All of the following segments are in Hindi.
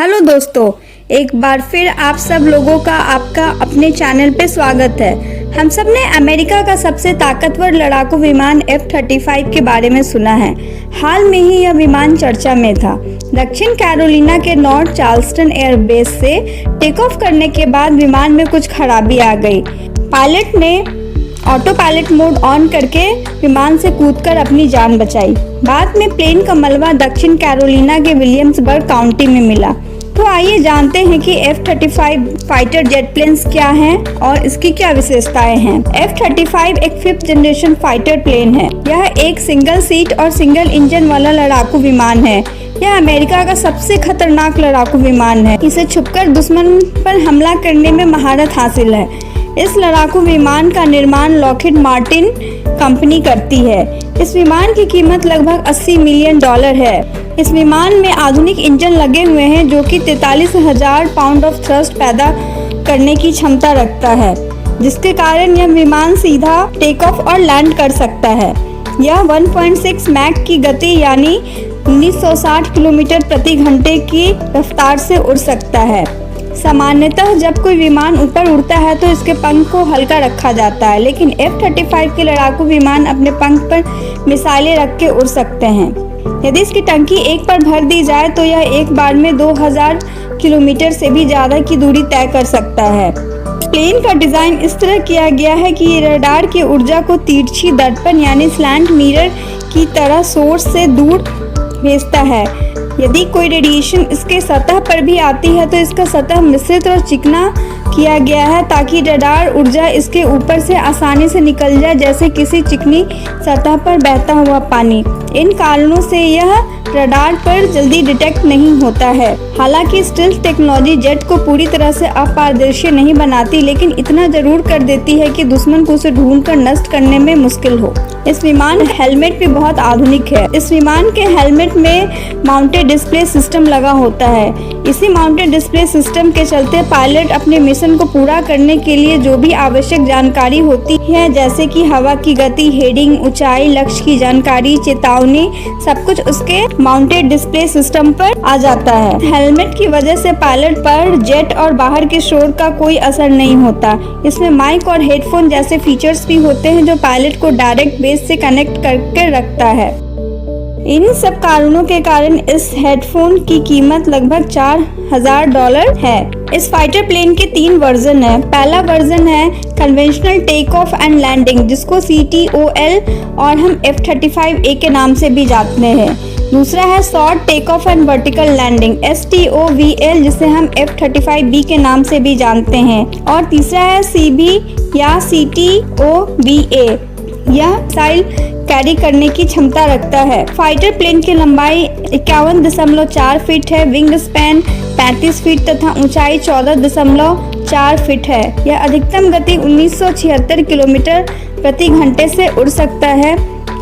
हेलो दोस्तों, एक बार फिर आप सब लोगों का आपका अपने चैनल पे स्वागत है। हम सब ने अमेरिका का सबसे ताकतवर लड़ाकू विमान F-35 के बारे में सुना है। हाल में ही यह विमान चर्चा में था। दक्षिण कैरोलिना के नॉर्थ चार्ल्सटन एयरबेस से टेक ऑफ करने के बाद विमान में कुछ खराबी आ गई। पायलट ने ऑटो पायलट मोड ऑन करके विमान से कूदकर अपनी जान बचाई। बाद में प्लेन का मलबा दक्षिण कैरोलिना के विलियम्सबर्ग काउंटी में मिला। तो आइए जानते हैं कि F-35 फाइटर जेट प्लेन्स क्या हैं और इसकी क्या विशेषताएं हैं। F-35 एक 5th जनरेशन फाइटर प्लेन है। यह एक सिंगल सीट और सिंगल इंजन वाला लड़ाकू विमान है। यह अमेरिका का सबसे खतरनाक लड़ाकू विमान है। इसे छुपकर दुश्मन पर हमला करने में महारत हासिल है। इस लड़ाकू विमान का निर्माण लॉकहीड मार्टिन कंपनी करती है। इस विमान की कीमत लगभग $80 मिलियन है। इस विमान में आधुनिक इंजन लगे हुए हैं जो कि 43,000 पाउंड ऑफ थ्रस्ट पैदा करने की क्षमता रखता है, जिसके कारण यह विमान सीधा टेक ऑफ और लैंड कर सकता है। यह 1.6 मैक की गति यानी 1960 किलोमीटर प्रति घंटे की रफ्तार से उड़ सकता है। सामान्यतः जब कोई विमान ऊपर उड़ता है तो इसके पंख को हल्का रखा जाता है, लेकिन F-35 के लड़ाकू विमान अपने पंख पर मिसाइलें रख के उड़ सकते हैं। यदि इसकी टंकी एक पर भर दी जाए तो यह एक बार में 2000 किलोमीटर से भी ज्यादा की दूरी तय कर सकता है। प्लेन का डिजाइन इस तरह किया गया है कि ये रडार की ऊर्जा को तिरछी दर्पण यानी स्लैंट मिरर की तरह सोर्स से दूर भेजता है। यदि कोई रेडिएशन इसके सतह पर भी आती है तो इसका सतह मिश्रित और चिकना किया गया है ताकि रडार ऊर्जा इसके ऊपर से आसानी से निकल जाए, जैसे किसी चिकनी सतह पर बहता हुआ पानी। इन कारणों से यह रडार पर जल्दी डिटेक्ट नहीं होता है। हालांकि स्टील्थ टेक्नोलॉजी जेट को पूरी तरह से अपारदर्शी नहीं बनाती, लेकिन इतना जरूर कर देती है कि दुश्मन को उसे ढूंढकर नष्ट करने में मुश्किल हो। इस विमान हेलमेट भी बहुत आधुनिक है। इस विमान के हेलमेट में माउंटेड डिस्प्ले सिस्टम लगा होता है। इसी माउंटेड डिस्प्ले सिस्टम के चलते पायलट अपने मिशन को पूरा करने के लिए जो भी आवश्यक जानकारी होती है, जैसे कि हवा की गति, हेडिंग, ऊंचाई, लक्ष्य की जानकारी, चेतावनी, सब कुछ उसके माउंटेड डिस्प्ले सिस्टम पर आ जाता है। हेलमेट की वजह से पायलट पर जेट और बाहर के शोर का कोई असर नहीं होता। इसमें माइक और हेडफोन जैसे फीचर्स भी होते हैं जो पायलट को डायरेक्ट बेस से कनेक्ट करके रखता है। इन सब कारणों के कारण इस हेडफोन की कीमत लगभग $4000 है। इस फाइटर प्लेन के 3 वर्जन है। पहला वर्जन है conventional take off and landing, जिसको CTOL और हम F-35A के नाम से भी जानते हैं। दूसरा है short take off and vertical landing STOVL, जिसे हम F-35B के नाम से भी जानते हैं। और तीसरा है CB या CTOVA। यह मिसाइल कैरी करने की क्षमता रखता है। फाइटर प्लेन की लंबाई 51.4 फीट है, विंग स्पैन 35 फीट तथा ऊंचाई 14.4 फीट है। यह अधिकतम गति 1976 किलोमीटर प्रति घंटे से उड़ सकता है।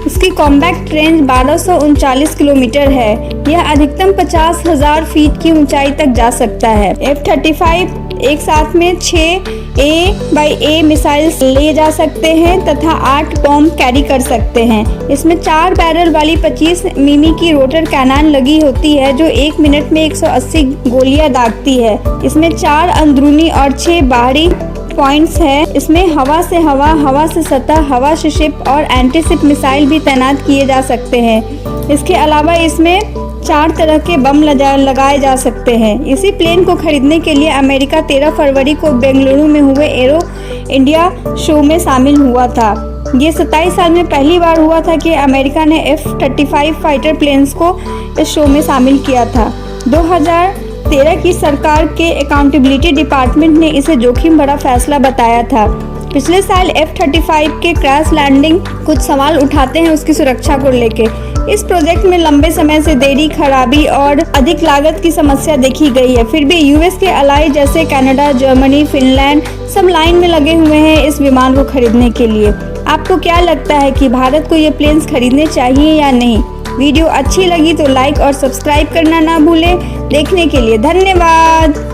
इसकी कॉम्बैक्ट रेंज 1239 किलोमीटर है। यह अधिकतम 50,000 फीट की ऊंचाई तक जा सकता है। F-35 एक साथ में 6 A/A मिसाइल्स ले जा सकते हैं तथा 8 बॉम्ब कैरी कर सकते हैं। इसमें 4 बैरल वाली 25 मिमी की रोटर कैनन लगी होती है जो 1 मिनट में 180 गोलियां दागती है। इसमें 4 अंदरूनी और 6 बाहरी पॉइंट्स है। इसमें हवा से हवा, हवा से सतह, हवा से शिप और एंटी शिप मिसाइल भी तैनात किए जा सकते हैं। इसके अलावा इसमें 4 तरह के बम लगाए जा सकते हैं। इसी प्लेन को खरीदने के लिए अमेरिका 13 फरवरी को बेंगलुरु में हुए एरो इंडिया शो में शामिल हुआ था। ये 27 साल में पहली बार हुआ था कि अमेरिका ने F-35 फाइटर प्लेन्स को इस शो में शामिल किया था। 2013 की सरकार के अकाउंटेबिलिटी डिपार्टमेंट ने इसे जोखिम भरा फैसला बताया था। पिछले साल F-35 के क्रैश लैंडिंग कुछ सवाल उठाते हैं उसकी सुरक्षा को लेके। इस प्रोजेक्ट में लंबे समय से देरी, खराबी और अधिक लागत की समस्या देखी गई है। फिर भी यूएस के अलाई जैसे कनाडा, जर्मनी, फिनलैंड सब लाइन में लगे हुए हैं इस विमान को खरीदने के लिए। आपको क्या लगता है कि भारत को ये प्लेन्स खरीदने चाहिए या नहीं? वीडियो अच्छी लगी तो लाइक और सब्सक्राइब करना ना भूलें। देखने के लिए धन्यवाद।